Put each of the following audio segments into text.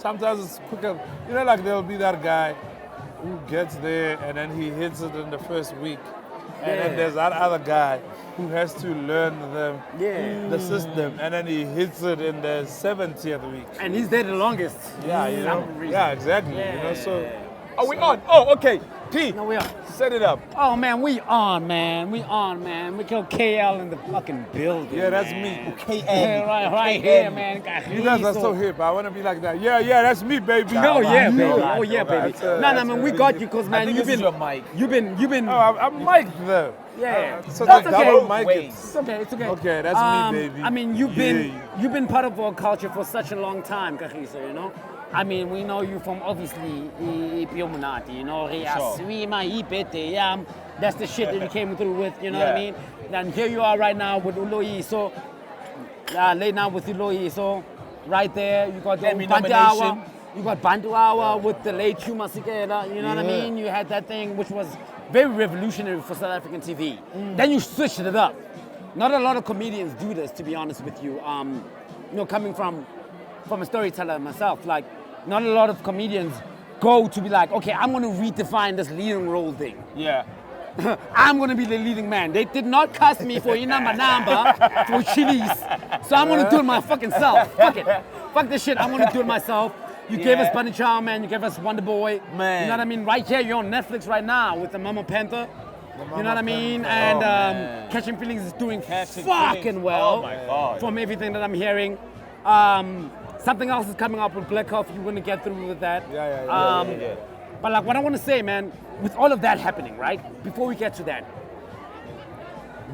sometimes it's quicker. You know, like there'll be that guy who gets there and then he hits it in the first week. And then there's that other guy who has to learn the system, and then he hits it in the 70th week. And he's there the longest. Yeah, you know. Yeah, exactly. Yeah. You know, so Are we on? Oh, okay. P, No, we are. set it up. Oh man, we on, man. We on, man. We got KL in the fucking building. yeah, that's man. me. Yeah, right here, man. You guys are so hip. I want to be like that. Yeah, that's me, baby. Oh yeah, baby. No, Oh yeah, baby. That's No, man. We got you, cause I man, think you've this is been, your mic. you've been. Oh, I'm mic'd though. Yeah. So That's the okay. double mic Wait. it. It's okay. It's okay. Okay, that's me, baby. I mean, you've been part of our culture for such a long time, Kagiso. You know. I mean, we know you from obviously Ipiomunati, you know, that's the shit that you came through with, you know what I mean? And here you are right now with Uloi, so late now with Uloi, so right there, you got Emmy Bantu nomination. Hour, you got Bantu Hour with the late Chuma Sikela, you know what I mean? You had that thing which was very revolutionary for South African TV. Then you switched it up. Not a lot of comedians do this, to be honest with you. You know, coming from a storyteller myself, like, not a lot of comedians go to be like, okay, I'm going to redefine this leading role thing. Yeah. I'm going to be the leading man. They did not cast me for Inamba Namba, for Chili's, so I'm going to do it my fucking self. Fuck it. Fuck this shit. I'm going to do it myself. You gave us Bunny Chow, man. You gave us Wonder Boy. Man. You know what I mean? Right here, you're on Netflix right now with the Mama Panther. You know what I mean? And Catching Feelings is doing fucking Feelings. well. Oh my God. From everything that I'm hearing. Something else is coming up with Black Coffee. You're going to get through with that. Yeah. But like what I want to say, man, with all of that happening, right? Before we get to that,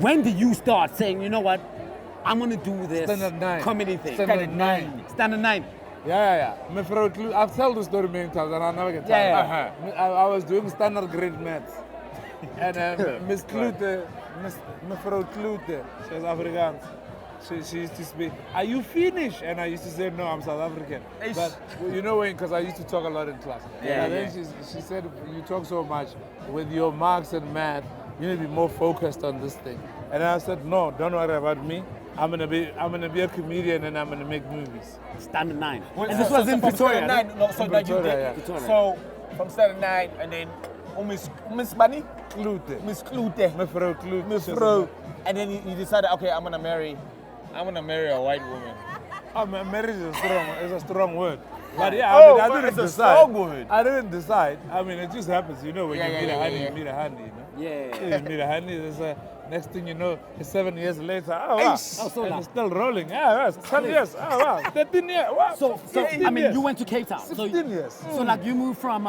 when did you start saying, you know what, I'm going to do this Standard 9. comedy thing? Standard 9. Standard 9. Yeah. My friend, I've told the story many times and I never get tired. I was doing standard grade maths. And Miss Klute, Mevrouw Klute, she was Afrikaans. She used to speak, are you Finnish? And I used to say, no, I'm South African. But you know when, because I used to talk a lot in class. And then she said, you talk so much with your marks and math, you need to be more focused on this thing. And I said, no, don't worry about me. I'm gonna be a comedian and I'm gonna make movies. Standard 9. Well, And this was in from Pretoria. Standard 9, no, so that you Pretoria, did. yeah. So from Standard 9 and then Miss Bunny? Klute. Miss Klute. Mevrouw Klute. Miss Bro. And then you decided, okay, I'm gonna marry a white woman. Oh, marriage is a strong word. But yeah, I didn't it's a decide. strong word. I didn't decide. I mean, it just happens, you know, when Yeah, you yeah, meet yeah, a honey, yeah. you meet a honey, you know. Yeah. You meet a honey, there's next thing you know, it's 7 years later, oh wow, so and now. it's still rolling. Yeah, yes, 10 years, oh wow, 13 years, wow. So 15 I mean, years. you went to Cape Town. 16 years. So like you moved from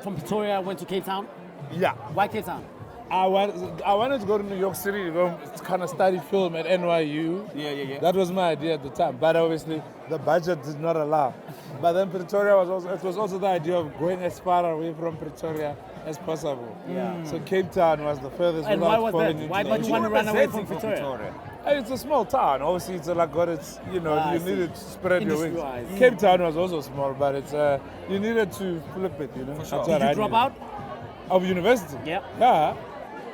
Pretoria, went to Cape Town. Yeah. Why Cape Town? I wanted to go to New York City to go kind of study film at NYU. Yeah. That was my idea at the time, but obviously the budget did not allow. But then Pretoria was also the idea of going as far away from Pretoria as possible. Yeah. So Cape Town was the furthest. And without why was falling that? into Why the did you want to run away from Representing Pretoria? It's a small town. Obviously, it's like got its, you know, I you see. needed to spread your wings. Industrialized. Cape Town was also small, but it's you needed to flip it, you know. For sure. That's what Did I you drop did. out? Of university? Yeah. Yeah.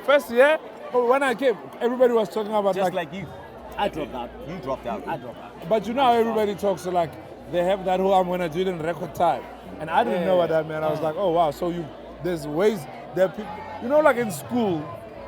First year, when I came, everybody was talking about Just like you. I dropped out. You dropped out. I dropped out. but you know how everybody talks, so like, they have that whole, I'm gonna do it in record time. And I didn't know what that meant. I was like, oh wow, so there's ways that people, you know, like in school,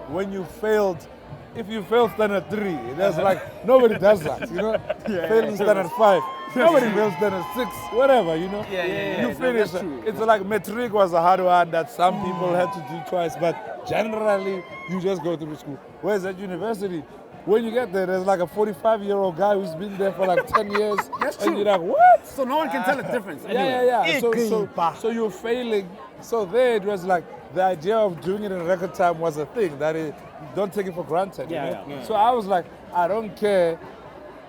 when you failed, if you failed standard 3, there's like, nobody does that, you know? Failing standard 5, nobody fails standard 6, whatever, you know? Yeah. You finish. that's true. It's like metric was a hard one that some people had to do twice, but generally, you just go through school. Whereas at university, when you get there, there's like a 45-year-old guy who's been there for like 10 years. That's And true. you're like, what? So no one can tell the difference. Yeah. So you're failing. So there it was like the idea of doing it in record time was a thing that don't take it for granted. you know? Yeah. So I was like, I don't care.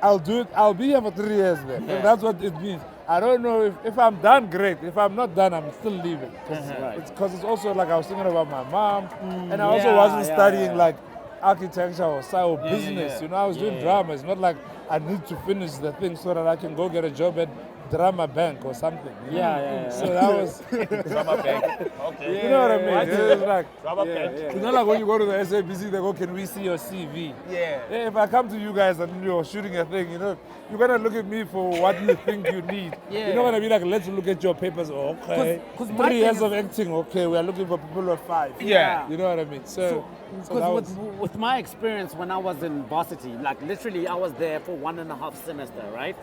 I'll do it. I'll be here for 3 years then. If that's what it means. I don't know if I'm done, great. If I'm not done, I'm still leaving. Because it's also like I was thinking about my mom, and I also wasn't studying like architecture or business. You know, I was doing drama. It's not like I need to finish the thing so that I can go get a job at drama bank or something. You know? Yeah. So that was, Drama bank. Okay. you know what I mean? It's like, Drama bank. it's not like when you go to the SABC, they go, can we see your CV? Yeah. If I come to you guys and you're shooting a thing, you know, you're gonna look at me for what you think you need. Yeah. You're not gonna be like, let's look at your papers. Okay. 'Cause my 3 thing years is- of acting. Okay, we are looking for people of 5. Yeah. You know what I mean? So that Because was, with my experience when I was in varsity, like literally I was there for 1.5 semester, right?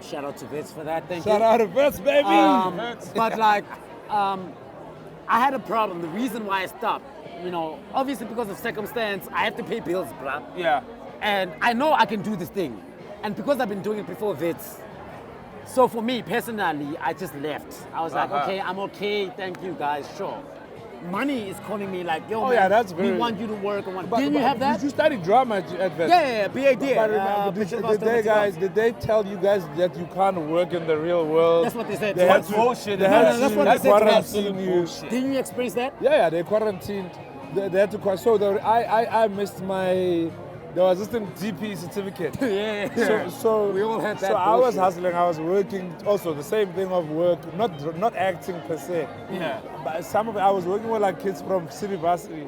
Shout out to Vince for that. Thank shout you. out to Vets, baby. But like, I had a problem. The reason why I stopped, you know, obviously because of circumstance, I have to pay bills, bruh. Yeah. And I know I can do this thing. And because I've been doing it before Vits, so for me personally, I just left. I was like, okay, I'm okay, thank you guys, sure. Money is calling me like, yo, Oh, man, yeah, that's we very- want you to work. Didn't you have that? Did you study drama at Vets? Yeah, BAD. Did they tell you guys that you can't work in the real world? That's what they said. They had That's to, bullshit. They No, had no, to that's what they said to us. quarantine you. Didn't you experience that? Yeah, they quarantined. They had to so I missed my. There was just a GP certificate. Yeah. So We all had that So I was bullshit. hustling. I was working. Also the same thing of work, not acting per se. Yeah. But some of it, I was working with like kids from city varsity,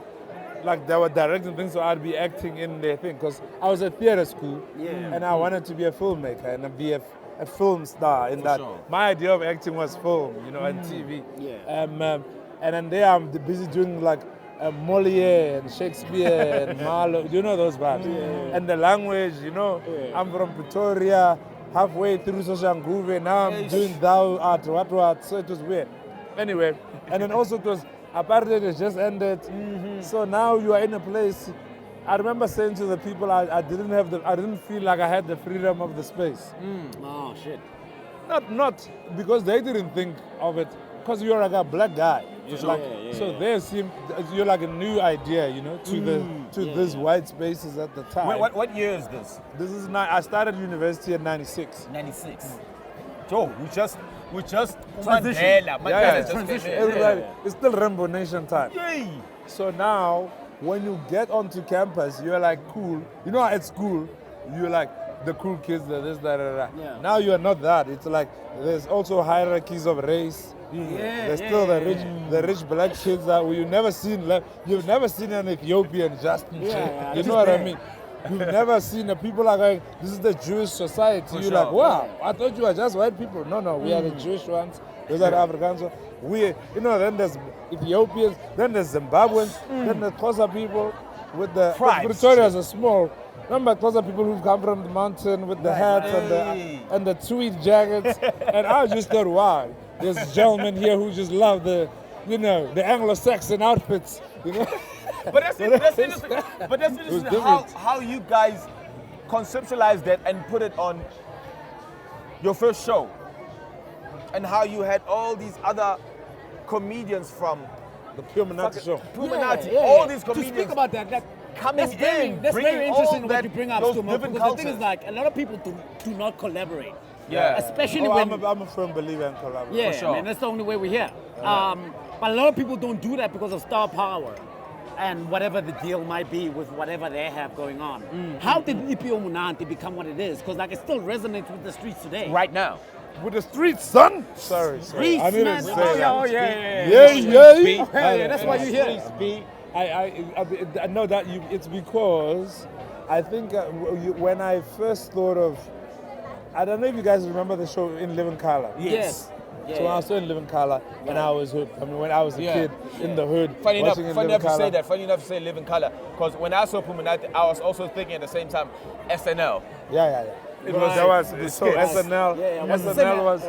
like they were directing things, so I'd be acting in their thing because I was at theater school, and I wanted to be a filmmaker and be a film star. In that, sure. my idea of acting was film, you know, and TV. Yeah. And then there I'm busy doing like Molière and Shakespeare and Marlowe, you know those vibes. And the language, you know, I'm from Pretoria, halfway through Soshanguve, now I'm doing thou art, what, so it was weird. Anyway, and then also it was, apartheid has just ended, so now you are in a place, I remember saying to the people, I didn't feel like I had the freedom of the space. Oh, shit. Not because they didn't think of it, because you're like a black guy. It's like, so they seem you're like a new idea, you know, to these white spaces at the time. What year is this? This is I started university in '96. 96. Joe, we just Transition. Everybody, it's still Rainbow Nation time. Yay. So now, when you get onto campus, you're like cool. You know, at school, you're like the cool kids, the this, that, that. Yeah. Now you are not that. It's like there's also hierarchies of race. There's still the rich black kids that you've never seen. You've never seen an Ethiopian just in shape. You know what I mean? You've never seen the people are going, this is the Jewish society. You're like, wow, I thought you were just white people. No, we are the Jewish ones. Those are the Africans. Then there's Ethiopians, then there's Zimbabweans, then the Xhosa people with the Pretoria's are small. Remember Xhosa people who've come from the mountain with the hats and the tweed jackets. And I just thought, wow, there's gentlemen here who just love the Anglo-Saxon outfits, you know. But that's interesting how you guys conceptualized that and put it on your first show. And how you had all these other comedians from The Puminati show. Puminati, all these comedians. To speak about that coming that's very, in, that's bringing very all interesting what that- you bring up, those Stuma, different because the thing is cultures. like a lot of people do not collaborate. Yeah. Especially Oh, when I'm a firm believer in collaboration. yeah, sure. man, that's the only way we're here. But a lot of people don't do that because of star power and whatever the deal might be with whatever they have going on. How did Ipio Munanti become what it is? Because like it still resonates with the streets today. Right now. With the streets, son. Sorry. Streets, I didn't man. say Oh, that. yeah, oh, yeah. Yeah. That's why you're here. I know that it's because I think when I first thought of, I don't know if you guys remember the show In Living Color. Yes. So when I was still in Living Color, and I was hooked. I mean, when I was a kid in the hood, Funny enough, watching In funny Living enough to say Color. that. Funny enough to say Live in Color. Because when I saw Puminati, I was also thinking at the same time SNL. Yeah. It was that was so skits. SNL. SNL was.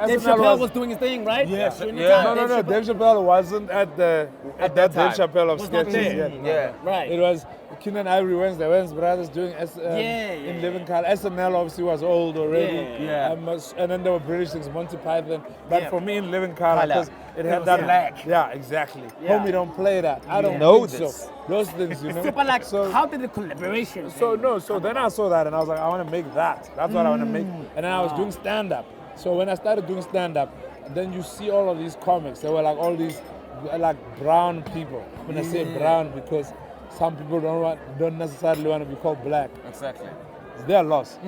Dave SNL Chappelle was doing his thing, right? Yeah, During the yeah. time, No. Dave Chappelle wasn't at that that Dave time. Chappelle of Was not sketches there. yet. Yeah. Right. It was Keenan Ivory Wayans brothers doing In Living Color. SNL obviously was old already. Yeah. And then there were British things, Monty Python. But Yeah. for me, In Living Color, Color. because it had was that black. Yeah, exactly. Yeah. Homie, don't play that. I don't know think this. so. Those things, you know. But like, So- how did the collaboration? So then I saw that and I was like, I want to make that. That's what I want to make. And then I was doing stand-up. So when I started doing stand-up, then you see all of these comics. There were like all these like brown people. When I say brown, because some people don't necessarily want to be called black. Exactly. It's their loss.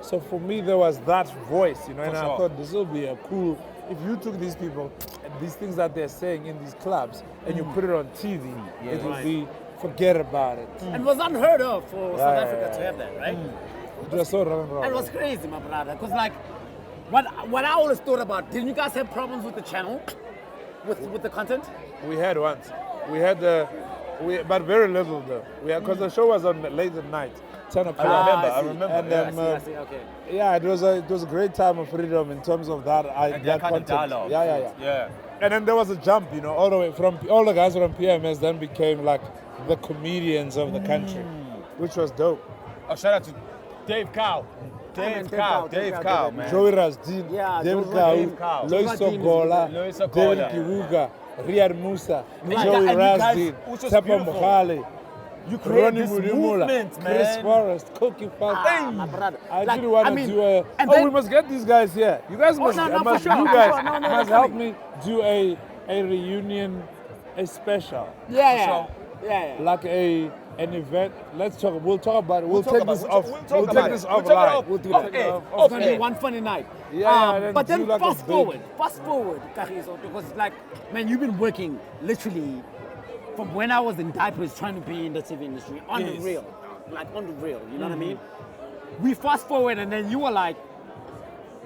So for me there was that voice, you know, and I thought this will be a cool. If you took these people, and these things that they're saying in these clubs, and you put it on TV, it would be forget about it. And it was unheard of for South Africa to have that, right? It was so wrong. It was crazy, my brother. Because like, what I always thought about, didn't you guys have problems with the channel, with the content? We had once. We had but very little though. Because the show was on late at night, 10 o'clock. I remember. And I see, okay. yeah, it was a great time of freedom in terms of that. And that kind of content. dialogue. Yeah. And then there was a jump, you know, all the way from all the guys from PMS then became like the comedians of the country, which was dope. Oh, shout out to Dave Cow. Dave Cow, man. Joey Rasdin, Yeah, David Dave Cow, Cow. Lois Sogola, Lois David Sogola. Kiruga, Riyad Musa, Right. Joey And you guys, Rasdin, which was Tepa beautiful. Mukhale, You created Ronnie this Mulimula, movement, man. Chris Forrest, Cookie Falcon. My brother. I Like, really want to mean, do a. and Oh, then- we must get these guys here. You guys must. no, for must sure, you for guys sure. No, must they're help coming. me do a reunion, a special, Yeah. like an event. Let's talk. We'll talk about it. We'll talk take about this it. off. We'll talk We'll about take it. this We'll talk offline. about it. We'll do Okay. that. Okay. It's gonna be one funny night. Yeah, but then do like a fast big- forward, Kagiso, because like, man, you've been working literally from when I was in diapers trying to be in the TV industry on the real, you know what I mean? We fast forward, and then you were like,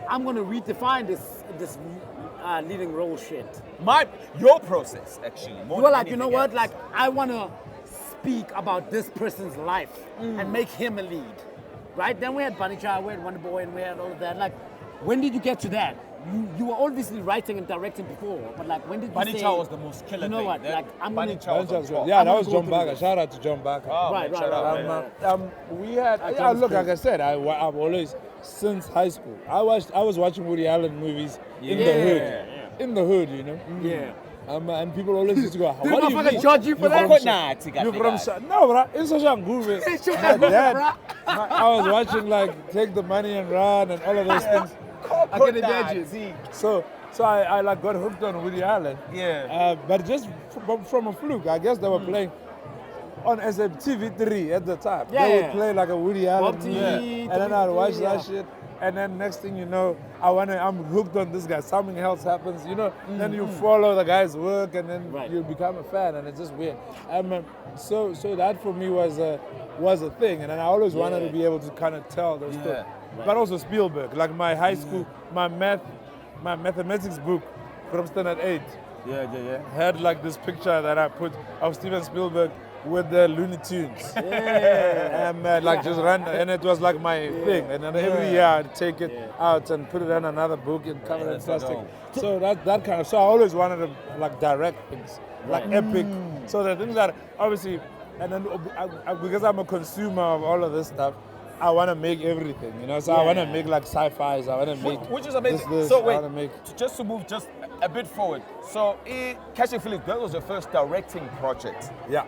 I'm gonna redefine this leading role shit. Your process, actually. More You were than like, you know anything what? else. Like, I wanna speak about this person's life and make him a lead, right? Then we had Banicha, we had Wonder Boy, and we had all of that. Like, when did you get to that? You were obviously writing and directing before, but like, when did you say? Banicha was the most killer You know thing. what? Then Like, I'm gonna. Banicha was on top. Yeah, I'm that gonna was go John through Barker. this. Shout out to John Barker. Oh, Right, man, right, shout right, out, right, man. We had. That was Look, like crazy. I said, I've always since high school. I was watching Woody Allen movies in the Yeah. hood. In the hood, you know. Yeah. And people always used to go, Did what do you motherfucker mean? judge you for that? You from No, bro. It's such a groove. My dad, I was watching like Take the Money and Run and all of those things. I can imagine. So I like got hooked on Woody Allen. Yeah. But just from a fluke. I guess they were playing on TV3 at the time. Yeah, They yeah. would play like a Woody Allen Bob movie. TV, And then I'd watch yeah. that shit. And then next thing you know, I'm hooked on this guy. Something else happens, you know. Then you follow the guy's work, and then Right. you become a fan, and it's just weird. So that for me was a thing, and then I always wanted to be able to kind of tell those stories. Right. But also Spielberg, like my high school, my mathematics book from standard 8 Yeah. had like this picture that I put of Steven Spielberg with the Looney Tunes. Yeah. And like just run, and it was like my thing. And then every year I'd take it out and put it in another book and cover it in that's so plastic. dope. So that kind of. So I always wanted to like direct things, like epic. So the things that obviously, and then because I'm a consumer of all of this stuff, I want to make everything, you know. So I want to make like sci-fis. I want to make Which is amazing. This, So I wait, wanna make. just to move just a bit forward. So Catching Philip, that was your first directing project. Yeah.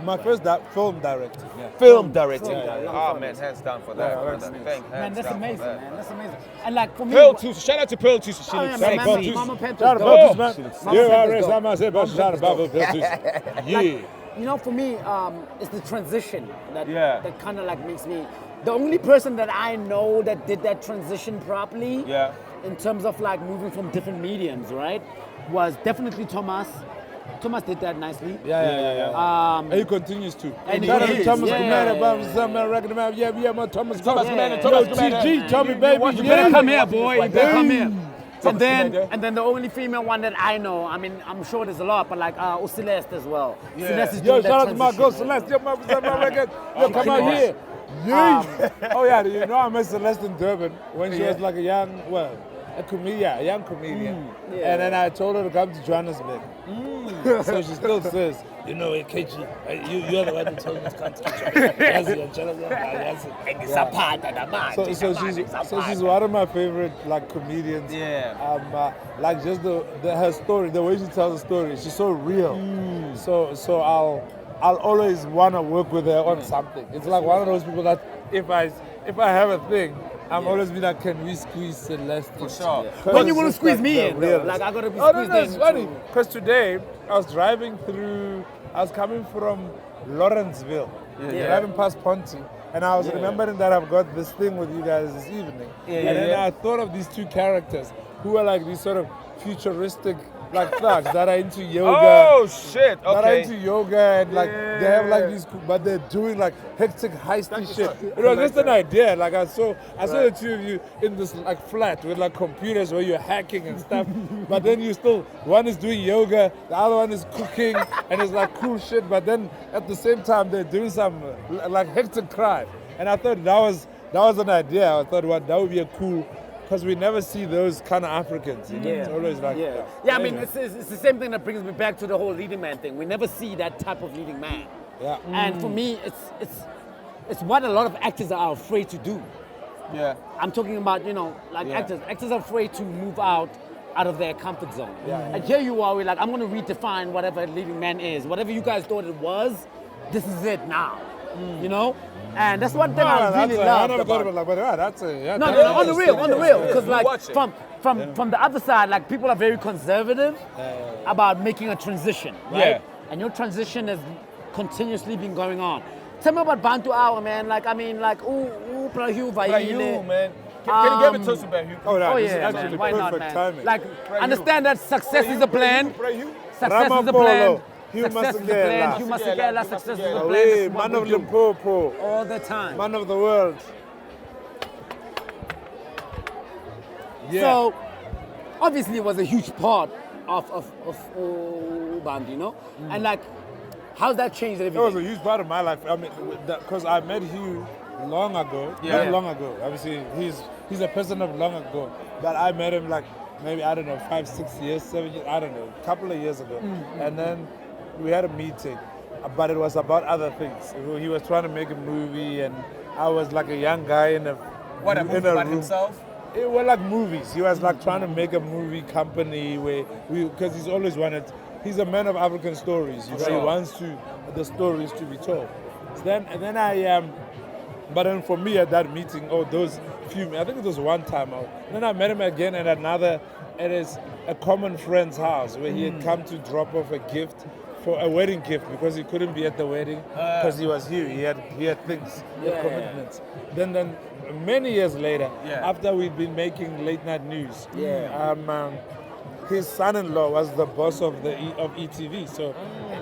My first film directing. Yeah. Film directing. Yeah. Oh man, hands down for that. Yeah, brother. that's nice. Thank Man, hands that's down for amazing, that. man. That's amazing. And like for me, Pearl Tuesday. Shout out to Pearl Tuesday. She Oh, looks yeah, sick. man, Pearl man, Tuesday. Mama Pearl Shout out Tuesday. about this, man. Mama Yeah, Pearl I Tuesday. raised my say, but shout out about this. Yeah. you know, for me, it's the transition that Yeah. that kind of like makes me. The only person that I know that did that transition properly, Yeah. in terms of like moving from different mediums, right, was definitely Thomas. Thomas did that nicely. Yeah. And he continues to. And he Shout out to is, Thomas yeah. Commander, my Thomas Thomas Commander. Commander, Yo, Thomas Commander. TG, Tommy baby. You better come here, Watch this boy. one. You better come here. Thomas Commander. And then the only female one that I know, I mean, I'm sure there's a lot, but like Celeste as well. Yeah. Celeste is Yo, doing that shout out to my transition. girl Celeste. Yo, my record. Yo, come out here. Yeah. Oh yeah, you know I met Celeste in Durban when she was like a young comedian. Yeah. And then I told her to come to Johannesburg. So she still says, you know, Kechi, you're the one who told me to come to Johannesburg. So she's one of my favorite like comedians. Yeah. Like just her story, the way she tells the story, she's so real. So I'll always want to work with her on something. It's like one of those people that if I have a thing, I'm always be like, can we squeeze Celeste? For sure. When you want to squeeze me in, though, like I gotta be squeezed in. It's funny because today I was driving through. I was coming from Lawrenceville, driving past Ponty, and I was remembering that I've got this thing with you guys this evening. And then I thought of these two characters who are like these sort of futuristic like thugs that are into yoga. Oh shit! Okay. That are into yoga and like they have like these, but they're doing like hectic heisty shit. It was just an idea. Like I saw the two of you in this like flat with like computers where you're hacking and stuff. But then you still, one is doing yoga, the other one is cooking, and it's like cool shit. But then at the same time they're doing some like hectic crime. And I thought that was an idea. I thought that would be a cool. Because we never see those kind of Africans. You know? It's always like... I mean, it's the same thing that brings me back to the whole leading man thing. We never see that type of leading man. Yeah. And for me, it's what a lot of actors are afraid to do. Yeah. I'm talking about, like actors. Actors are afraid to move out of their comfort zone. And here you are, we're like, I'm going to redefine whatever a leading man is. Whatever you guys thought it was, this is it now. You know? And that's one thing I really love. I never thought about it, but that's a... No, on the real. Because like, from the other side, like people are very conservative about making a transition, right? Yeah. And your transition has continuously been going on. Tell me about Bantu Hour, man. Like, I mean, like, Prahu Vaile. Man. Can you give it to us about you? Oh, yeah, this is actually man. Why not, perfect man? timing. Like, understand that success is a plan. Success is a Ramapolo. plan. Hugh Success is a plan. Masekela. Hugh Masekela, success is a plan. Away, This is what man of we do Limpopo, all the time. man of the world. Yeah. So, obviously, it was a huge part of Band, And like, how's that changed It everything? was a huge part of my life. I mean, because I met Hugh long ago. Yeah. Not long ago. Obviously, he's a person of long ago. But I met him like maybe, I don't know, 5, 6 years, 7 years, I don't know, a couple of years ago. And then we had a meeting, but it was about other things. He was trying to make a movie, and I was like a young guy in a movie about himself? It was like movies. He was like trying to make a movie company because he's always wanted. He's a man of African stories. He wants the stories to be told. But then for me at that meeting, those few, I think it was one time out. Then I met him again at a common friend's house where he had come to drop off a gift for a wedding gift because he couldn't be at the wedding because he was here. He had things, he had commitments. Then many years later, after we'd been making late night news, his son-in-law was the boss of ETV. So,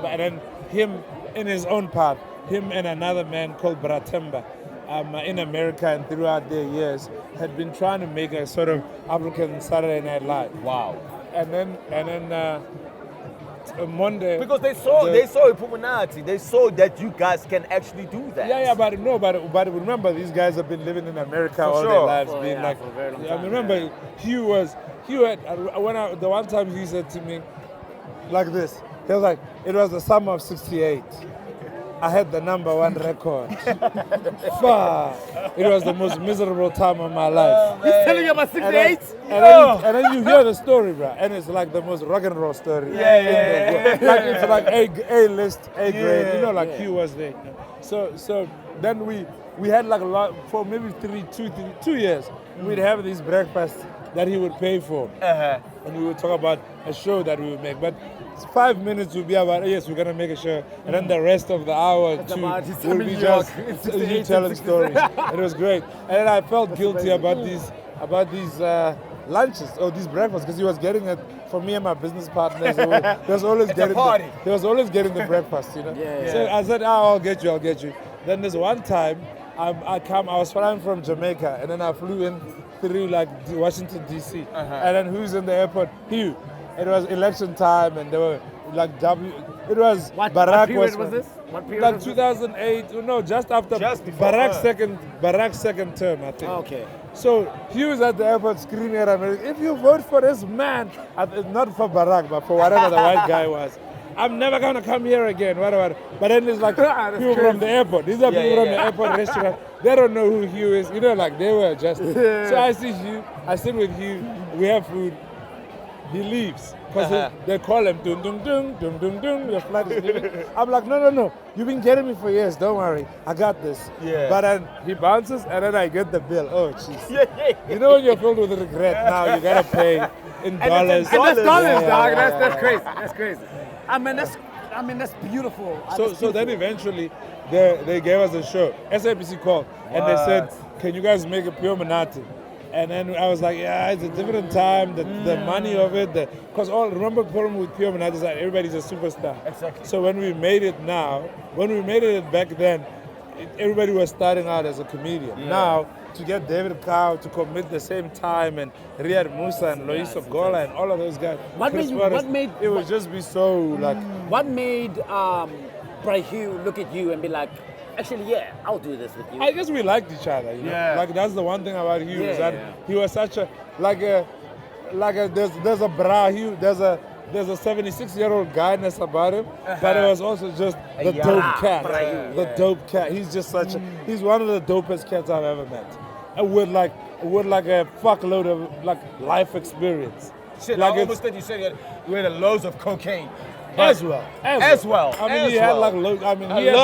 and then him in his own part, him and another man called Bratemba, in America and throughout their years, had been trying to make a sort of African Saturday Night Live. Wow. And then Monday. Because they saw Ipumunati. They saw that you guys can actually do that. Yeah, but remember, these guys have been living in America all their lives, for a very long time. I remember Hugh had the one time he said to me like this. He was like, it was the summer of '68. I had the #1 record. Fuck. It was the most miserable time of my life. He's telling you about 68? And then you hear the story, bro, and it's like the most rock and roll story. Like it's like A list, A grade. Like Hugh was there. So then we had like a lot for maybe 2 years. We'd have these breakfasts that he would pay for, and we would talk about a show that we would make. But 5 minutes would be about, yes, we're gonna make a show, and then the rest of the hour will be just you telling stories. It was great, and I felt guilty about these lunches or these breakfasts because he was getting it for me and my business partners. He was always getting the breakfast, So I said, I'll get you. Then there's one time I was flying from Jamaica, and then I flew in through like Washington DC, and then who's in the airport? Hugh. It was election time, and there were like it was what Barack period was this? What period? Like 2008. No, just after Barack's second term, I think. Okay. So he was at the airport screaming at America, if you vote for this man, not for Barack, but for whatever the white guy was, I'm never gonna come here again. Whatever. But then it's like people from the airport. These are people from the airport restaurant. They don't know who Hugh is. Like they were just. So I see Hugh. I sit with Hugh. We have food. he leaves. Because they call him, dun dun dun, dun dun dun, your flight is leaving. I'm like, no. You've been getting me for years. Don't worry. I got this. Yeah. But then he bounces and then I get the bill. Oh, jeez. You know when you're filled with regret now, you got to pay in dollars. And that's dollars, Yeah, dog. yeah, That's crazy. That's crazy. I mean, that's beautiful. So then eventually they gave us a show. SABC called and they said, can you guys make a Pure Minati? And then I was like, yeah, it's a different time, the money of it. Because remember the problem with Pure Minati is that everybody's a superstar. Exactly. So when we made it back then, everybody was starting out as a comedian. Yeah. Now, to get David Cow to commit the same time and Riyad Musa and Loiso Gola and all of those guys. It would just be so like... What made Brahu look at you and be like, actually, yeah, I'll do this with you? I guess we liked each other, you know. Yeah. Like that's the one thing about Hugh is that he was such a there's a Brahu, there's a 76-year-old guyness about him, but it was also just the dope cat. The dope cat. He's just he's one of the dopest cats I've ever met. And with like a fuckload of like life experience. Shit, like I almost thought you said you had loads of cocaine. As well. I mean, he had like loads. I mean, he had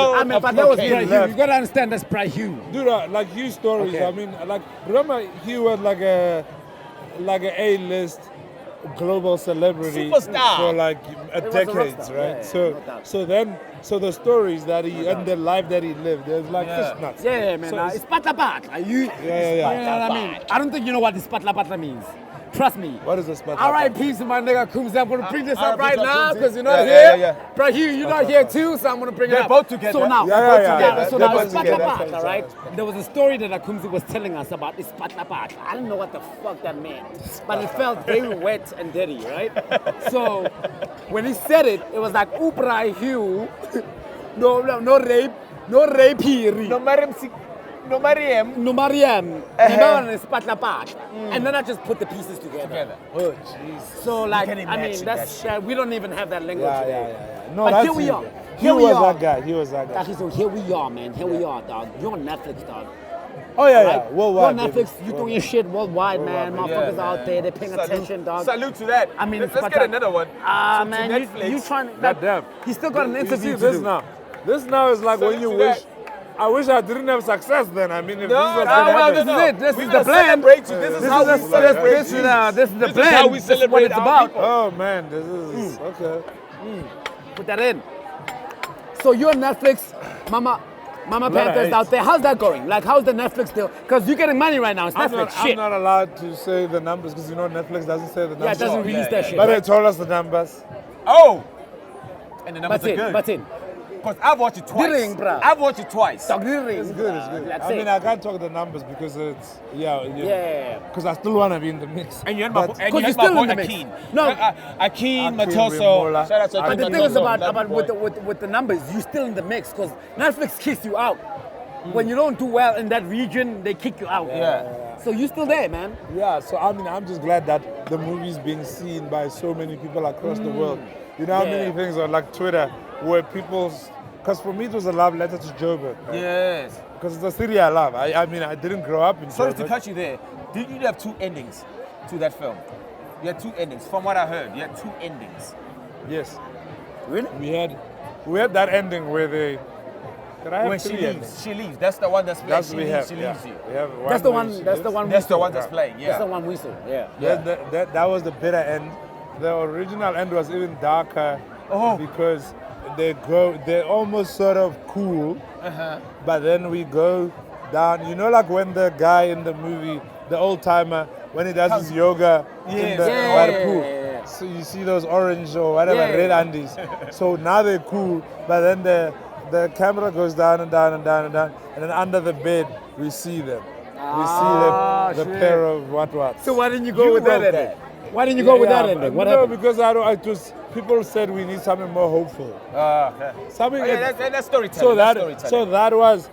but that was Brahu. You gotta understand that's Brahu. Dude, like Hugh stories. Okay. I mean, like remember Hugh was like a A-list global celebrity Superstar. for like decades, rockstar, right? yeah, So the stories that he and the life that he lived, there's like fish nuts. Yeah, man. So It's patla patla. You know what I mean? I don't think you know what this patla patla means. Trust me. What is this? R.I.P. to my nigga Kumzi. I'm gonna bring this up R.I.P. right to now Kumzi. because you're not Yeah, here. yeah. Bro, you're not here too, so I'm gonna bring it They're up. both together. So now, Yeah. So They're now both it's patla together. patla, right? There was a story that Akumzi was telling us about this patla patla. I didn't know what the fuck that meant, but it felt very wet and dirty, right? So when he said it, it was like Upra Hugh. No rape here. No Mariam. No Mariam. It's patla patla. And then I just put the pieces together. Oh jeez. So like, can I mean, imagine that's we don't even have that language Yeah, today. yeah. No, But that's here we you. are. He Here we was are. that guy. He was that guy. So here we are, man. Here we are, dog. You're on Netflix, dog. Oh yeah, Right? Worldwide. You're on baby. Netflix. You doing your shit worldwide, man. Worldwide, Motherfuckers Yeah, out there, they're paying attention, dog. Salute to that. I mean, let's but get another one. Ah, To man, Netflix. you trying to... Goddamn. He still got an You interview see to this do. now. This now is like when Salute you to wish. that. I wish I didn't have success then. I mean, if No, this was no, gonna no, happen. no, This is it. This We're is gonna the plan. celebrate you. This is how we celebrate This is you. this is the This is plan. how we This is what celebrate it's our about. people. Oh man, this is okay. Put that in. So you're on Netflix, Mama of Panthers hate. out there. How's that going? Like, how's the Netflix deal? Because you're getting money right now. It's Netflix. I'm Shit. not allowed to say the numbers because you know Netflix doesn't say the numbers. Yeah, it doesn't release that shit. But they right? told us the numbers. Oh! And the numbers But are in, good. but in. Because I've watched it twice. Didn't, bruh. I've watched it twice. Dog, really? It's good. It's good. That's I mean, it. I can't talk the numbers because it's Yeah. Because I still want to be in the mix. And you had my But- and Because you had you're still my in boy the mix. Akin. No. Akin, Akin, Matoso. Rimola. Shout out to But Akin the thing is Matoso. about Love with the numbers, you're still in the mix because Netflix kicks you out. When you don't do well in that region, they kick you out. Yeah. So you're still there, man. Yeah, so I mean, I'm just glad that the movie's being seen by so many people across the world. You know how Yeah. many things on like Twitter where people's, because for me it was a love letter to Joburg. Right? Yes. Because it's a city I love. I mean, I didn't grow up in Sorry to Joburg. cut you there. Did you have two endings to that film? You had two endings. From what I heard, you had two endings. Yes. Really? We had that ending where they. Can I have When three she endings? leaves. She leaves. That's the one that's playing. That's She we leaves. have. She Yeah. leaves you. We have That's the where one. she That's the lives. one. That's the we one saw. that's playing. That's the Yeah. one we saw. Yeah. Yeah. That was the bitter end. The original end was even darker because they're almost sort of cool, but then we go down. You know, like when the guy in the movie, the old timer, when he does his yoga in the Yeah. by the pool. Yeah. So you see those orange or whatever Yeah. red undies. So now they're cool, but then the camera goes down and down and down and down, and then under the bed we see them. We see Ah, the shit. pair of what. So why didn't you go You with that wrote ending? that. Why didn't you go with that Yeah, ending? What no, happened? because I just people said we need something more hopeful. Something. That's storytelling. So that was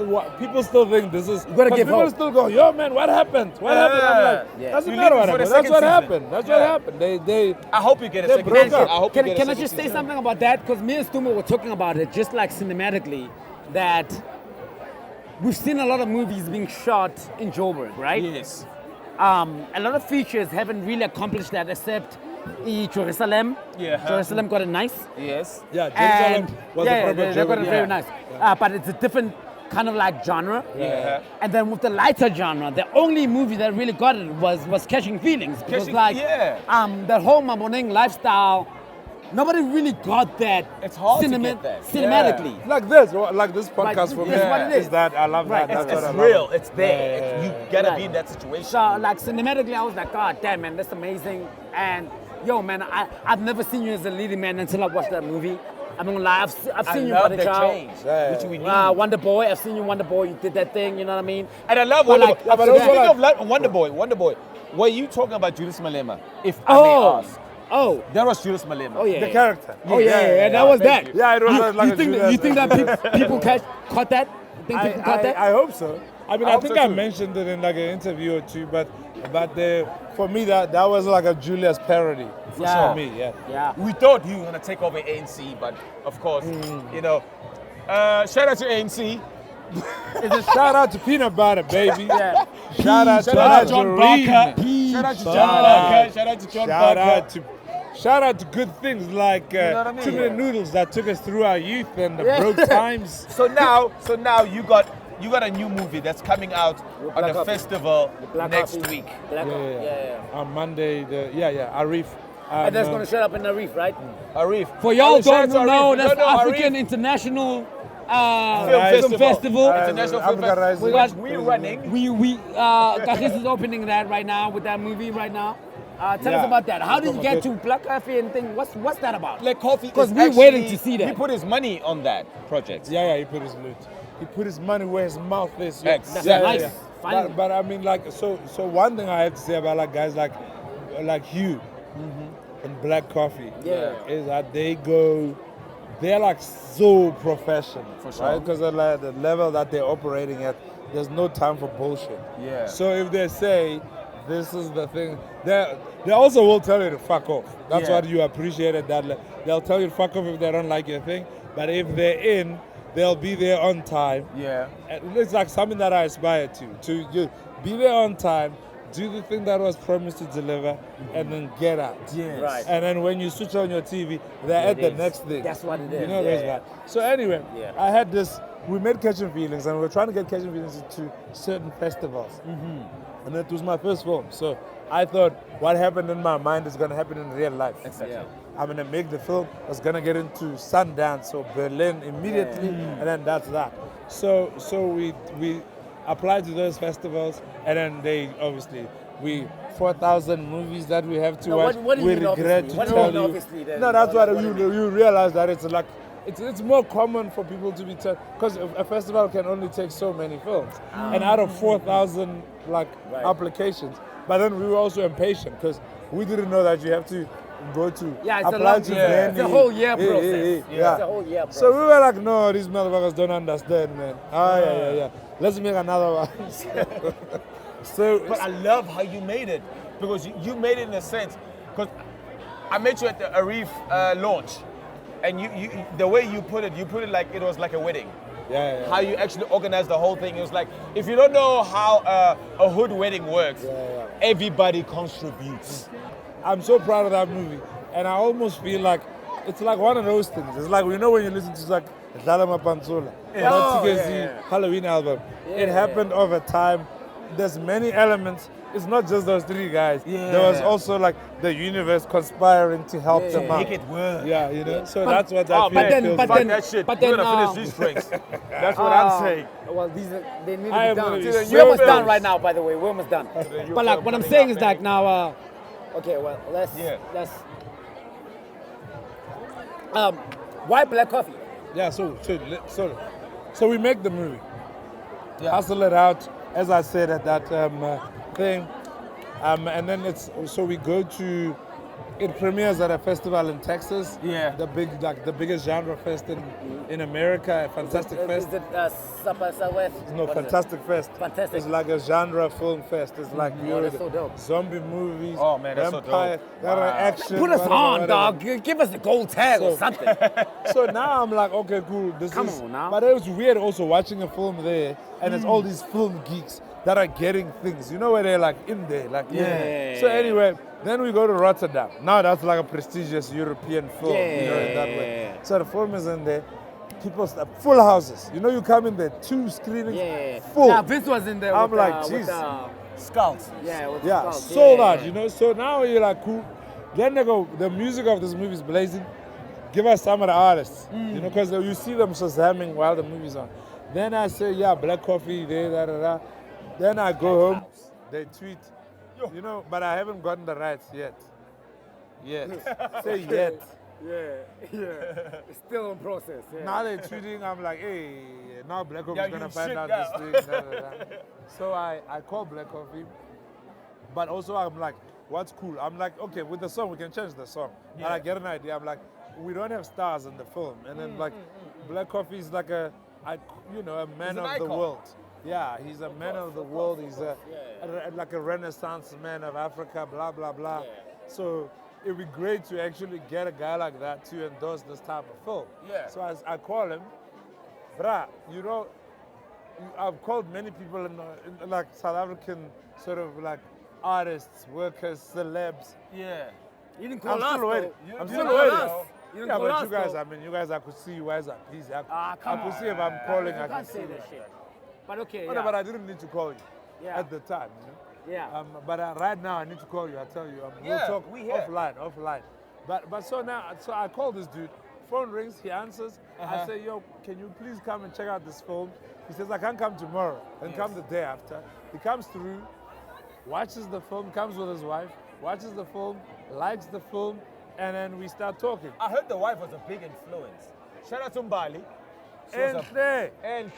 what people still think this is. gotta 'cause give people hope. still go, yo man, what happened? What happened? I'm like, Yeah. doesn't You matter leave what it for the happened. That's what second happened. season. That's what Yeah. happened. They I hope you get a They second broke season. up. I hope you Can get a I second just say season. something about that? Because me and Stuma were talking about it, just like cinematically, that we've seen a lot of movies being shot in Joburg, right? Yes. A lot of features haven't really accomplished that, except Jerusalem. Yeah. Jerusalem got it nice. Yes. Yeah, Jerusalem was a proper they got it German. very nice. But it's a different kind of like genre. Yeah. And then with the lighter genre, the only movie that really got it was Catching Feelings. Because the whole Mamoning lifestyle, nobody really got that. It's hard to get that. Cinematically. Yeah. Like this podcast for me That's what it is. is that I love Right. that. That's It's what I real. love. It's there. Yeah. You gotta Right. be in that situation. So like cinematically, I was like, God damn, man, that's amazing. And yo, man, I've never seen you as a leading man until I watched that movie. I'm gonna lie, I've seen you, love Brother the Child. change, which we need. Wonder Boy, I've seen you, Wonder Boy. You did that thing, you know what I mean? And I love But Wonder like, Boy. but Speaking also of Wonder Boy, were you talking about Julius Malema? If I may ask. Oh, That was Julius Malema. oh yeah. The character. Oh yeah, that was thank that. you. Yeah, it was like You a think Julius- you think that people caught that? You think people caught that? I hope so. I mean, I hope think so I too. mentioned it in like an interview or two, but for me that was like a Julius parody. Yeah. For me, yeah. Yeah. We thought you were gonna take over ANC, but of course, you know. Shout out to ANC. Shout out to Peanut Butter, baby. Yeah. Shout out to Shout out to John Margarine. Barker. Shout out to John Barker. Shout out to John Barker. Shout out to good things like know what I mean? Too Many Noodles that took us through our youth and the Yeah. broke times. So now you got a new movie that's coming out on Black a Coffee. festival Black next Coffee. week. Black Yeah, Coffee. yeah. Yeah. On Monday, Arif. And that's gonna show up in the reef, right? Arif. For y'all Shout out don't to know, Arif. that's You don't know African Arif? International Film Festival. International Film Africa Festival. Rising. We're running. We Kagiso is opening that right now with that movie right now. Tell us Yeah. about that. How did you get to Black Coffee and thing? What's that about? Black Coffee. Because is we're actually- waiting to see that. He put his money on that project. Yeah, he put his loot. He put his money where his mouth is. That's nice. Finally. But I mean, like, so one thing I have to say about like guys like Hugh and Black Coffee, Yeah. is that they're like so professional, For sure. right? Because of like the level that they're operating at, there's no time for bullshit. Yeah. So if they say this is the thing, they also will tell you to fuck off. That's Yeah. what you appreciate at that level. They'll tell you to fuck off if they don't like your thing, but if they're in, they'll be there on time. Yeah. And it's like something that I aspire to just be there on time, do the thing that was promised to deliver, and then get out. Yes. Right. And then when you switch on your TV, they're at the is. next thing. That's what it is. You know, Yeah, there's yeah. that. So anyway, Yeah. I had this. We made Catching Feelings, and we were trying to get Catching Feelings into certain festivals. And it was my first film, so I thought what happened in my mind is going to happen in real life. Exactly. Yeah. I'm going to make the film. I was going to get into Sundance or Berlin immediately, and then that's that. So we applied to those festivals, and then they obviously 4,000 movies that we have to No, watch. what do you we mean, regret obviously? to What do you tell mean, you. obviously, then? No, that's What what do you you realize that it's like it's more common for people to be because a festival can only take so many films, and out of 4,000 Right. applications. But then we were also impatient because we didn't know that you have to go to Yeah, it's a apply long- to yeah. many. It's a whole year process. Yeah. It's a whole year process. So we were like, no, these motherfuckers don't understand, man. Yeah. Let's make another one. So But I love how you made it because you made it in a sense. Because I met you at the Arif launch, and you the way you put it like it was like a wedding. yeah. How you actually organized the whole thing. It was like if you don't know how a hood wedding works, Yeah. everybody contributes. I'm so proud of that movie, and I almost feel like it's like one of those things. It's like when you listen to like Dlala Pantsula, Halloween album. It happened over time. There's many elements. It's not just those three guys. Yeah. There was also like the universe conspiring to help them out. Make it work. Yeah, you know. So that's what I Oh, feel. man, feels but Fuck then- that shit. but We're then, gonna finish these drinks. That's what I'm saying. Well, they need to I be am done. gonna be We're so almost done embarrassed. right now, by the way. We're almost done. But like, what I'm saying is like now, okay, well, let's. Why Black Coffee? Yeah, so we make the movie. Hustle it out, as I said at that thing. And then we go to, it premieres at a festival in Texas. Yeah. The biggest genre fest in America, Fantastic Fest. Is it Southwest? No, Fantastic Fest. Fantastic. It's like a genre film fest. It's like that's so dope. zombie movies. Oh, man, that's so vampire, dope. there are Wow. action. Put us whatever, on, whatever. dog. Give us the gold tag or something. So now I'm like, okay, cool. Come on now. But it was weird also watching a film there and it's all these film geeks that are getting things. You know where they're like in there, like Yeah. So anyway, then we go to Rotterdam. Now that's like a prestigious European film, you know, in that way. So the film is in there. People full houses. You know, you come in there, 2 screenings, full. Yeah, Vince was in there. I'm with, like, with, jeez. Scouts. Yeah, with the Yeah, scouts. sold out, you know. So now you're like, cool. Then they go, the music of this movie is blazing. Give us some of the artists, you know, because you see them shazamming while the movie's on. Then I say, yeah, Black Coffee, there, da, da, da. Then I go home, they tweet, you know, but I haven't gotten the rights yet. Say yet. It's still in process. Now they're tweeting, I'm like, hey, now Black Coffee Yeah, is going to you find shit out now. this thing. Da, da, da. So I call Black Coffee, but also I'm like, what's cool? I'm like, okay, with the song, we can change the song. And I get an idea. I'm like, we don't have stars in the film. And then like, Black Coffee is like a man of the world. Yeah, he's a man of the world. He's like a Renaissance man of Africa, blah, blah, blah. So it'd be great to actually get a guy like that to endorse this type of film. So I call him, brah, you know, I've called many people in like South African sort of like artists, workers, celebs. Yeah. You didn't call I'm us. still waiting. Though. I'm You still didn't call waiting. us. You didn't Yeah, call but us, you guys, though. I mean, you guys, I could see you guys are busy. I Come could on. see if I'm calling, You I can can't see. say that shit. But okay, Oh, no, but I didn't need to call you at the time, you know? Yeah. But right now, I need to call you. I tell you, we'll Yeah, talk we here. offline. But so now, so I call this dude. Phone rings, he answers. I say, yo, can you please come and check out this film? He says, I can't come tomorrow. And come the day after. He comes through, watches the film, comes with his wife, watches the film, likes the film, and then we start talking. I heard the wife was a big influence. Shout out to Mbali. And there. And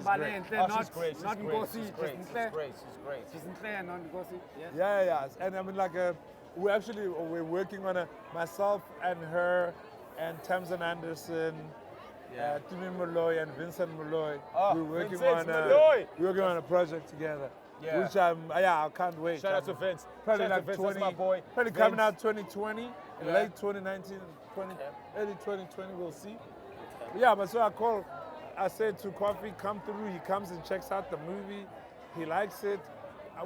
Valente, Oh, not she's great. She's not great. Ngozi, She's great. just She's Ntle. great. She's great. She's in there, not Ngozi. Yes. Yeah. And I mean, like, we're working on myself and her and Tamsin Anderson, Tumi Molloy and Vincent Molloy. Oh, we're working Vincent on Molloy. we're working on a project together. Yeah. Which I can't wait. Shout out to Vince. Probably Shout out like to Vince, 20, that's my boy. probably Vince. coming out 2020, Yeah. late 2019, early 2020, we'll see. Yeah, but so I said to Coffee, come through. He comes and checks out the movie. He likes it.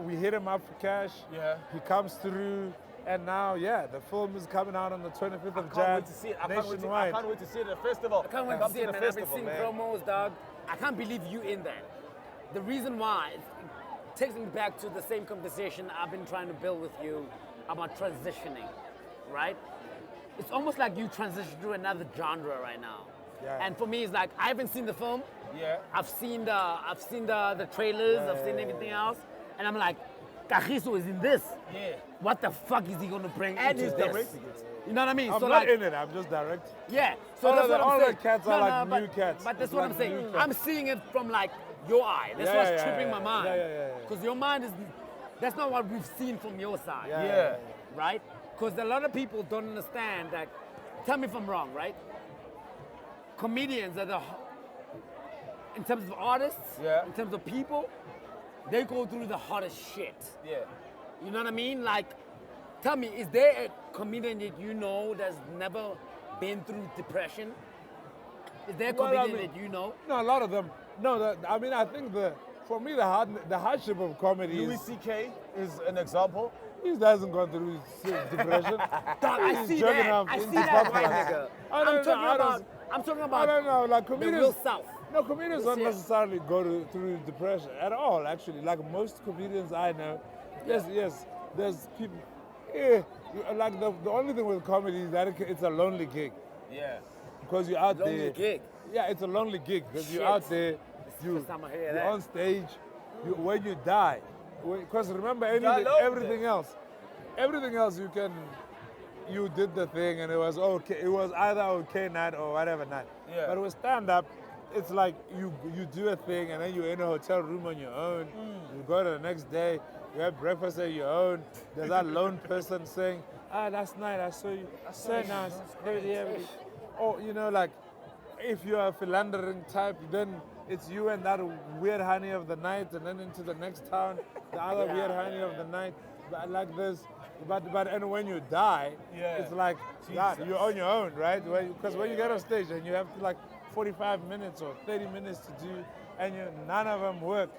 We hit him up for cash. Yeah. He comes through. And now, the film is coming out on the 25th of I can't Jan, wait to see it. I nationwide. can't wait to see it at the festival. I can't wait to see it, man. I've been seeing promos, dog. I can't believe you in there. The reason why, it takes me back to the same conversation I've been trying to build with you about transitioning, right? It's almost like you transition to another genre right now. Yeah. And for me, it's like, I haven't seen the film. Yeah. I've seen the trailers, I've seen everything else. And I'm like, Kagiso is in this. Yeah. What the fuck is he gonna bring And into he's this? directing it. You know what I mean? I'm so not like, in it, I'm just direct. yeah. So All that's of what the- I'm all the saying. cats are like but, new cats. But that's It's what like I'm saying. new cats. I'm seeing it from like your eye. That's Yeah, what's yeah, tripping yeah. my mind. Yeah. Because your mind is, that's not what we've seen from your side. Yeah. Right? Because a lot of people don't understand that. Tell me if I'm wrong, right? Comedians are in terms of artists, in terms of people, they go through the hottest shit. Yeah. You know what I mean? Like, tell me, is there a comedian that you know that's never been through depression? Is there a Well, comedian I mean, that you know? No, a lot of them. No, I mean, I think for me, the hardship of comedy Louis is C.K. is an example. he hasn't gone through depression. Dog, I He's see joking that. off. I He's see that, my popular. nigga. I don't know, I'm talking I about don't know, like the comedians. real South. No, comedians This don't year. necessarily go through depression at all, actually. Like most comedians I know, yes, there's people, like the only thing with comedy is that it's a lonely gig. Yeah. Because you're out Lonely there. gig. Yeah, it's a lonely gig because you're Shit. out there, the first time I hear you're that. on stage, when you die. Because remember, alone everything else you did the thing and it was okay. It was either okay night or whatever night. Yeah. But with stand-up, it's like you do a thing and then you're in a hotel room on your own. You go to the next day, you have breakfast at your own. There's that lone person saying, last night I saw you. So nice. Or, like, if you're a philandering type, then it's you and that weird honey of the night, and then into the next town, the other weird honey of the night. But like this, and when you die, it's like you're on your own, right? Because when you get on stage and you have to like 45 minutes or 30 minutes to do and none of them work.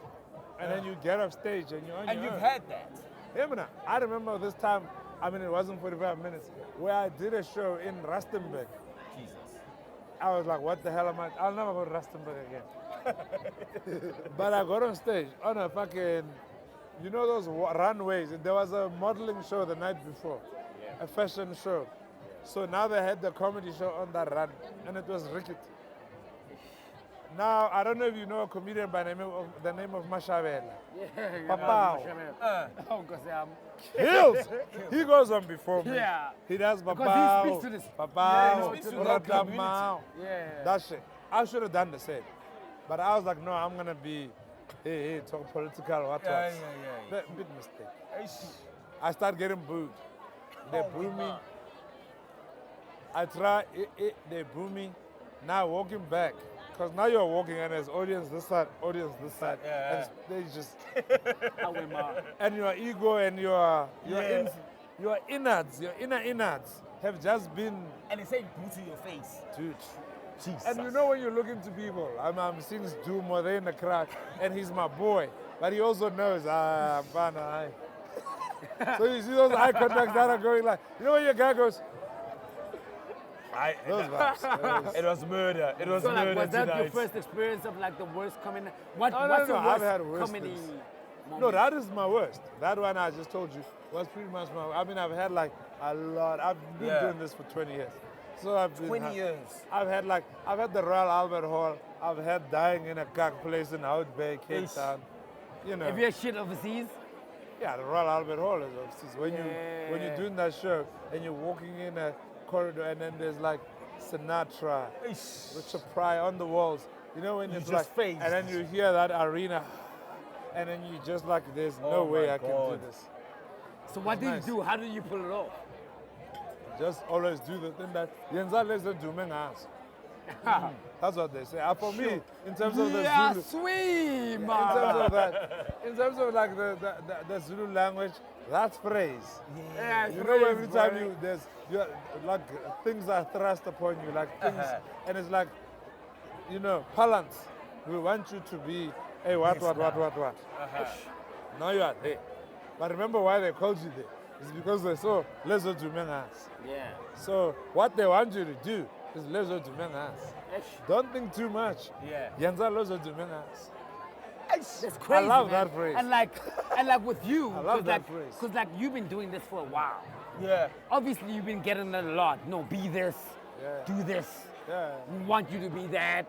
And then you get off stage and you're on And your you've own. had that. Yeah, man, I remember this time, I mean, it wasn't 45 minutes, where I did a show in Rustenburg. Jesus. I was like, what the hell am I? I'll never go to Rustenburg again. But I got on stage on a fucking, you know those runways? There was a modeling show the night before, a fashion show. So now they had the comedy show on that run, and it was Ricket. Now, I don't know if you know a comedian by the name of Mashavela. Yeah, Papao. Oh, because Kills. He goes on before me. Yeah. He does Because Papao. he speaks to this. Papao. Yeah, he speaks to that community. Ratamao. Yeah. That shit. I should have done the same. But I was like, no, I'm going to be, hey, talk political, what. Yeah. Big mistake. Eish. I start getting booed. They Oh, boo me. man. I try, they boo me. Now walking back, because now you're walking and there's audience this side, Yeah. and they just, However, and your ego and your Yeah. your innards, your inner innards have just been, And they say boo to your face. dude. Jesus. And you know when you look into people, I'm seeing Doom or they're in the crowd, and he's my boy, but he also knows, bana. So you see those eye contacts that are going like, you know when your guy goes, those vibes. It was murder. It was so murder like, was that tonight. your first experience of like the worst comedy? What's No, your I've worst had worse comedy things. moment? No, that is my worst. That one I just told you was pretty much my. I mean, I've had like a lot. I've been Yeah. doing this for 20 years. So I've been 20 years. I've had the Royal Albert Hall. I've had dying in a cock place in Hout Bay, Cape Ish. Town. You know. Have you had shit overseas? Yeah, the Royal Albert Hall is overseas. When you're doing that show and you're walking in a corridor and then there's like Sinatra, Eish. Richard Pryor on the walls. You know when You it's just like, phased. and then you hear that arena, and then you just like, there's no Oh way my I can God. do this. So what did nice. you do? How did you pull it off? Just always do the thing that Yenza lets do mengas. That's what they say. For me, in terms of the Yeah, Zulu, sweet, in man. terms of that, in terms of like the Zulu language, that phrase. Yeah, You know, every boy. time you're like things are thrust upon you, like things, and it's like, you know, parlance. We want you to be, hey, what. Now you are there. But remember why they called you there? It's because they saw Lezo Dumengas. Yeah. So what they want you to do is Lezo Dumengas. Don't think too much. Yeah. Yenza Lezo Dumengas. That's crazy. I love man. that phrase. And like with you, I love that like, phrase. Because like you've been doing this for a while. Yeah. Obviously you've been getting it a lot. No, be this, Yeah. do this. Yeah. We want you to be that.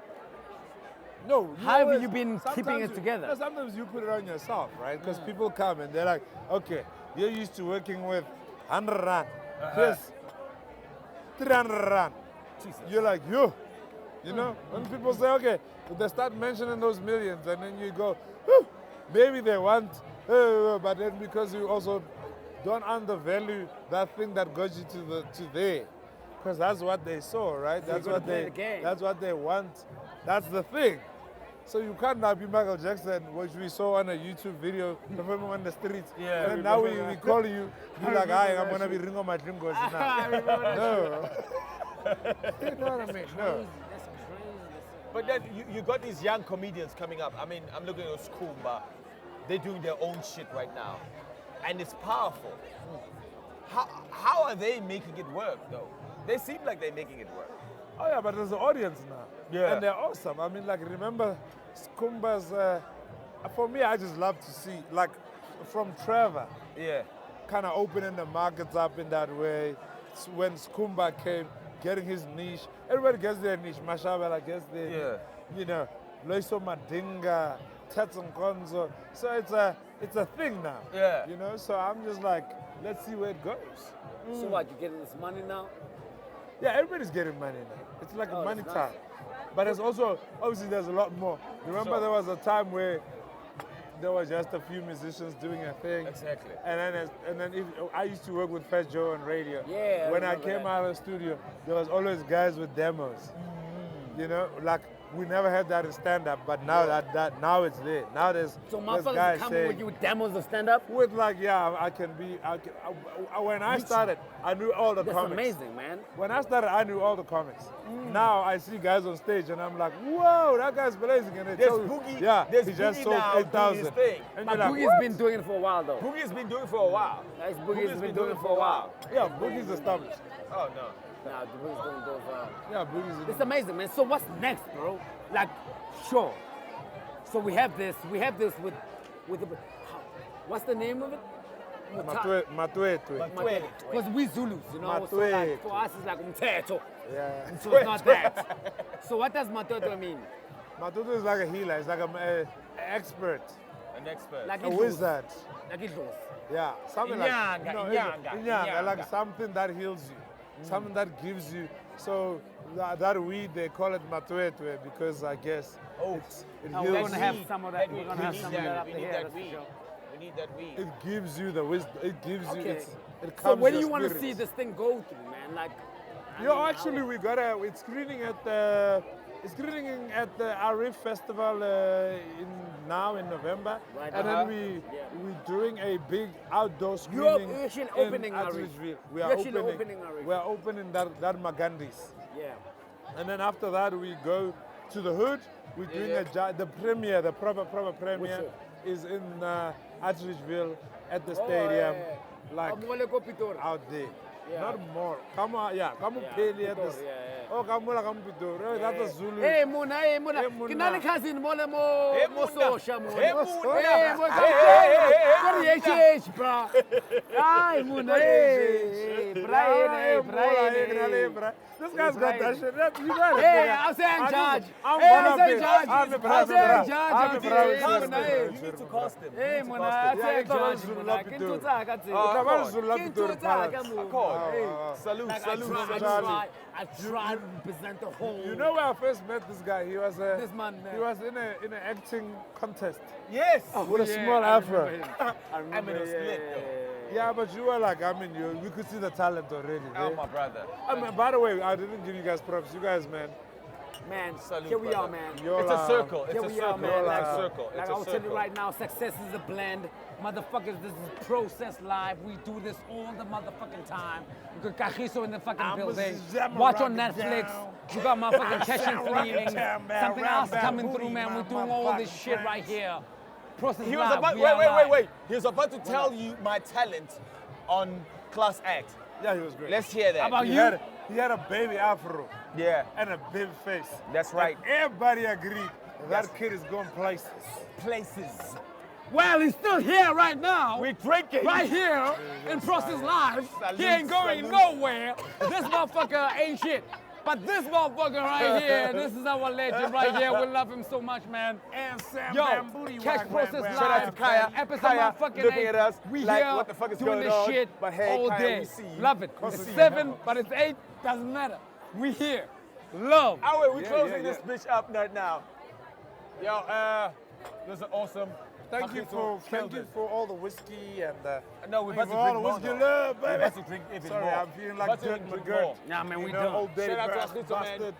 No. How have always- you been keeping sometimes it together? No, sometimes you put it on yourself, right? Because people come and they're like, okay, you're used to working with 100 rand. Here's 300 rand. You're like, yo. You know, when people say, okay, they start mentioning those millions, and then you go, whew, maybe they want, but then because you also don't undervalue that thing that got you to there, because that's what they saw, right? So you That's gotta what play they, the game. that's what they want. That's the thing. So you can't now be Michael Jackson, which we saw on a YouTube video, performing on the streets. Yeah. And now we call you, be like, hi, I'm gonna be Ringo Madringos now. No. You know what I mean? No. That's crazy. But then you got these young comedians coming up. I mean, I'm looking at Skumba. They're doing their own shit right now. And it's powerful. How are they making it work, though? They seem like they're making it work. Oh yeah, but there's an audience now. Yeah. And they're awesome. I mean, like, remember Skumba's, for me, I just love to see, like, from Trevor, Yeah. kind of opening the markets up in that way. When Skumba came, getting his niche. Everybody gets their niche. Mashabela gets their, Yeah. you know, Loiso Madinga, Tetson Konzo. So it's a thing now. Yeah. You know, so I'm just like, let's see where it goes. So what, you getting this money now? Yeah, everybody's getting money now. It's like a Oh, money that's time. But there's also, obviously, there's a lot more. Remember, Sure. there was a time where there was just a few musicians doing a thing. Exactly. And then if, I used to work with Fat Joe on radio. Yeah, I When I remember came that. out of the studio, there was always guys with demos. You know, like we never had that in stand-up, but now now it's there. Now there's So guys motherfuckers coming saying, with you with demos of stand-up? with like, yeah, when I started, I knew all the That's comics. amazing, man. When I started, I knew all the comics. Now I see guys on stage and I'm like, whoa, that guy's blazing. And There's Boogie. yeah, There's he just Boogie sold now doing 8,000. his thing. And But you're like, Boogie's what? been doing it for a while, though. Boogie's been doing it for a while. Boogie's been doing it for a while. Yeah, Boogie's established. Oh no. Nah, the Boogie's doing it for a while. Yeah, Boogie's It's amazing, man. So what's next, bro? Like, sure. So we have this with the, what's the name of it? Matwetwe. Because we Zulus, you know. So like, for us, it's like umthetho. Yeah. So it's not that. So what does Matwetwe mean? Matwetwe is like a healer. It's like an expert, An expert. Like a idlozi. wizard. Like idlozi. Yeah, something Inyanga. like something that heals you, something that gives you. So that weed they call it Matwetwe because I guess it Oh, heals we're gonna you. have some of that. We We're gonna have some of that up We here. need That's that for weed. sure. We need that weed. It gives you the wisdom. It gives you. Okay. It So comes where do your you want to spirit. see this thing go through, man? Like, I Yo, mean, actually, it's screening at the Arif Festival now in November, Right, and then we're doing a big outdoor You're screening actually in opening Arif. Atteridgeville. You're actually opening Arif. We are opening that Magandis, yeah. and then after that we go to the hood. We're doing the premiere, the proper premiere Which is in Atteridgeville at the stadium, like Amole ko Pitori. out there. Yeah. Not more. Come on, yeah. Come on, Peli at this. Pitori, yeah. Oh, come on, come Pitori. Oh, that's a Zulu. Hey Muna. Hey, Muna. Kinani cousin mole mo Hey, mo Muna. sosha mo. Hey, Muna. Hey mo bra. Ay Muna. Hey Brian. This guy's got that shit. You got it. Hey, I'm saying Judge. I'm Hey, one I'm of saying it. Judge. I'm the I'm brother. saying Judge. I'm the brother. Hey, Muna. You need to cost him. Hey You need to Muna. cost I him. say Yeah, Judge. Zulu Muna. Lapitori. Kintuta akatsi. That's Zulu Lapitori Kintuta Palace. akamu. Of course. Hey. Salute, Like salute, I salute. tried to represent the whole. You know where I first met this guy? He was This man, man. He was in an acting contest Yes. with a small afro. I remember. it was lit, though. Yeah, but you were like, we could see the talent already. Oh, eh? my brother. I mean, by the way, I didn't give you guys props. You guys, man. Man, Salute, here we are, brother. man. You're, It's a circle. It's Here a we are, circle. man. It's Like, a circle. like It's I a will tell you circle. right now, success is a blend. Motherfuckers, this is Process Live. We do this all the motherfucking time. You got Kagiso in the fucking building. Watch on Netflix. You got motherfucking Keshin cleaning. Something else coming through, man. We're doing all this shit right here. Process He was Live. about, we are live. wait. He was about to tell you my talent on Class Act. Yeah, he was great. Let's hear that. How about he you? had a baby afro Yeah, and a big face. that's right. And everybody agreed that kid is going places. Places. Well, he's still here right now. We're drinking. Right here in Process Live. He ain't going nowhere. This motherfucker ain't shit. But this motherfucker right here, this is our legend right here. We love him so much, man. And Sam Yo, Bambooty catch whack, Process whack, Live. Shout out to Kaya. Episode Kaya motherfucking looking 8. at us We like, here what the fuck is doing going this on? shit But hey, all Kaya, day. we see you. Love it. Cause It's it's 7, you. but it's 8. Doesn't matter. We here. Love. Oh, wait, we're Yeah, closing yeah, this bitch up right now. Yo, this is awesome. Thank you for all the whiskey and No, we're about to all drink the more. whiskey though. love, We're baby. about to drink even Sorry, more. I'm feeling like About to Dirk drink McGirt. more. Yeah, man, we You know, do. old Daddy Shout out to Brown Ashley, man. bastard.